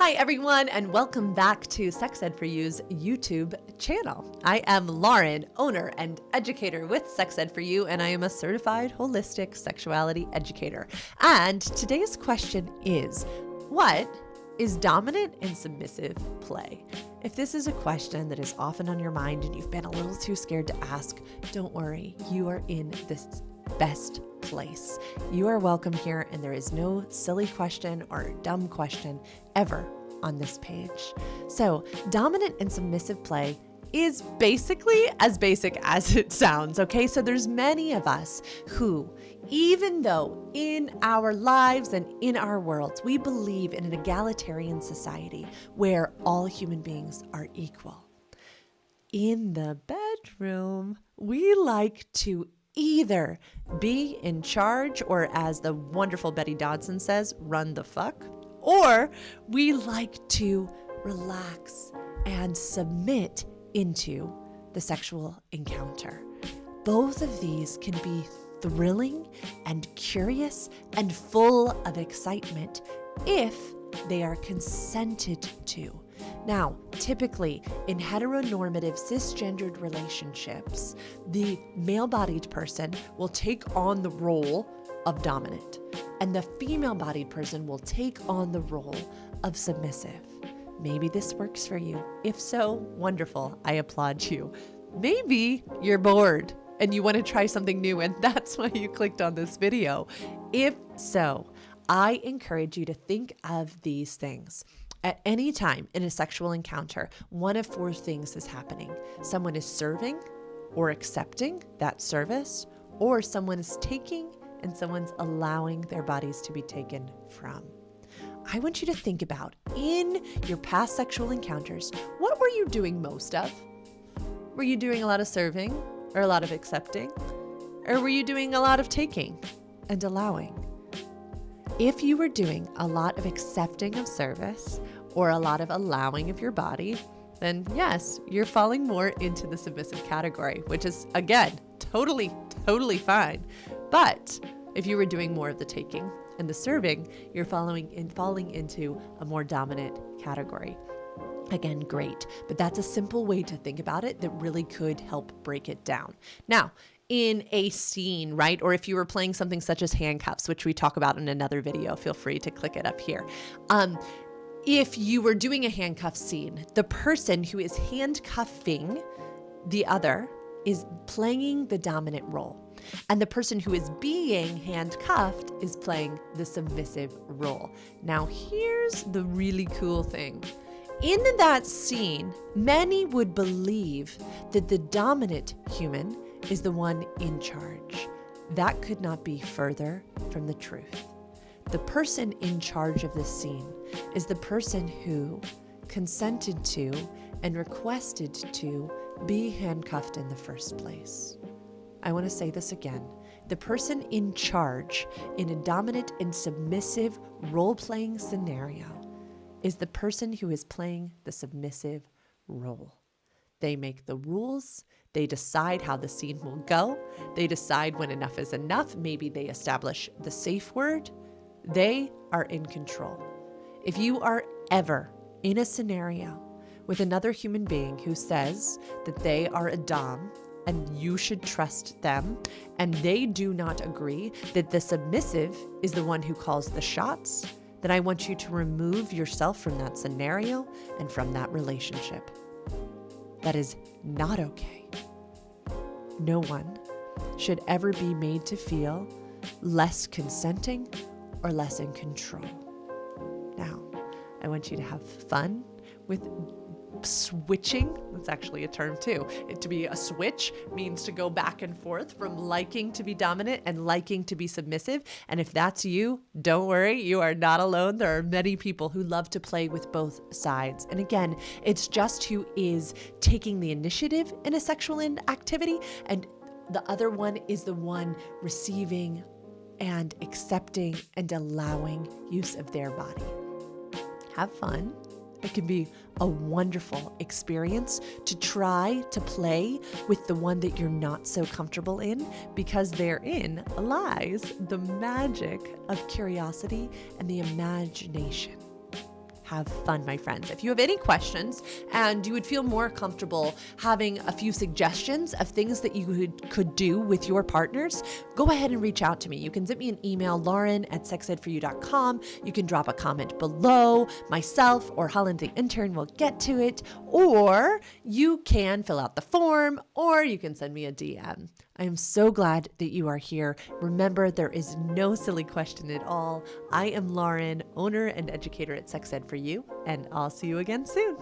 Hi everyone, and welcome back to Sex Ed for You's YouTube channel. I am Lauren, owner and educator with Sex Ed for You, and I am a certified holistic sexuality educator. And today's question is, what is dominant and submissive play? If this is a question that is often on your mind and you've been a little too scared to ask, don't worry, you are in this best place. You are welcome here, and there is no silly question or dumb question ever on this page. So, dominant and submissive play is basically as basic as it sounds, okay? So there's many of us who, even though in our lives and in our worlds, we believe in an egalitarian society where all human beings are equal, in the bedroom, we like to either be in charge, or as the wonderful Betty Dodson says, run the fuck, or we like to relax and submit into the sexual encounter. Both of these can be thrilling and curious and full of excitement if they are consented to. Now, typically in heteronormative cisgendered relationships, the male-bodied person will take on the role of dominant, and the female-bodied person will take on the role of submissive. Maybe this works for you. If so, wonderful. I applaud you. Maybe you're bored and you want to try something new, and that's why you clicked on this video. If so, I encourage you to think of these things. At any time in a sexual encounter, one of four things is happening. Someone is serving or accepting that service, or someone is taking and someone's allowing their bodies to be taken from. I want you to think about, in your past sexual encounters, what were you doing most of? Were you doing a lot of serving or a lot of accepting? Or were you doing a lot of taking and allowing? If you were doing a lot of accepting of service or a lot of allowing of your body, then yes, you're falling more into the submissive category, which is, again, totally fine. But if you were doing more of the taking and the serving, you're falling into a more dominant category. Again, great. But that's a simple way to think about it that really could help break it down. Now, in a scene, right? Or if you were playing something such as handcuffs, which we talk about in another video, feel free to click it up here. If you were doing a handcuff scene, the person who is handcuffing the other is playing the dominant role. And the person who is being handcuffed is playing the submissive role. Now, here's the really cool thing. In that scene, many would believe that the dominant human is the one in charge. That could not be further from the truth. The person in charge of the scene is the person who consented to and requested to be handcuffed in the first place. I want to say this again. The person in charge in a dominant and submissive role-playing scenario is the person who is playing the submissive role. They make the rules. They decide how the scene will go. They decide when enough is enough. Maybe they establish the safe word. They are in control. If you are ever in a scenario with another human being who says that they are a dom and you should trust them, and they do not agree that the submissive is the one who calls the shots, then I want you to remove yourself from that scenario and from that relationship. That is not okay. No one should ever be made to feel less consenting or less in control. Now, I want you to have fun with switching. That's actually a term too. To be a switch means to go back and forth from liking to be dominant and liking to be submissive. And if that's you, don't worry, you are not alone. There are many people who love to play with both sides. And again, it's just who is taking the initiative in a sexual activity, and the other one is the one receiving and accepting and allowing use of their body. Have fun. It can be a wonderful experience to try to play with the one that you're not so comfortable in, because therein lies the magic of curiosity and the imagination. have fun, my friends. If you have any questions and you would feel more comfortable having a few suggestions of things that you could do with your partners, go ahead and reach out to me. You can send me an email, lauren@sexedforyou.com. You can drop a comment below. Myself or Holland the intern will get to it, or you can fill out the form, or you can send me a DM. I am so glad that you are here. Remember, there is no silly question at all. I am Lauren, owner and educator at Sex Ed for You, and I'll see you again soon.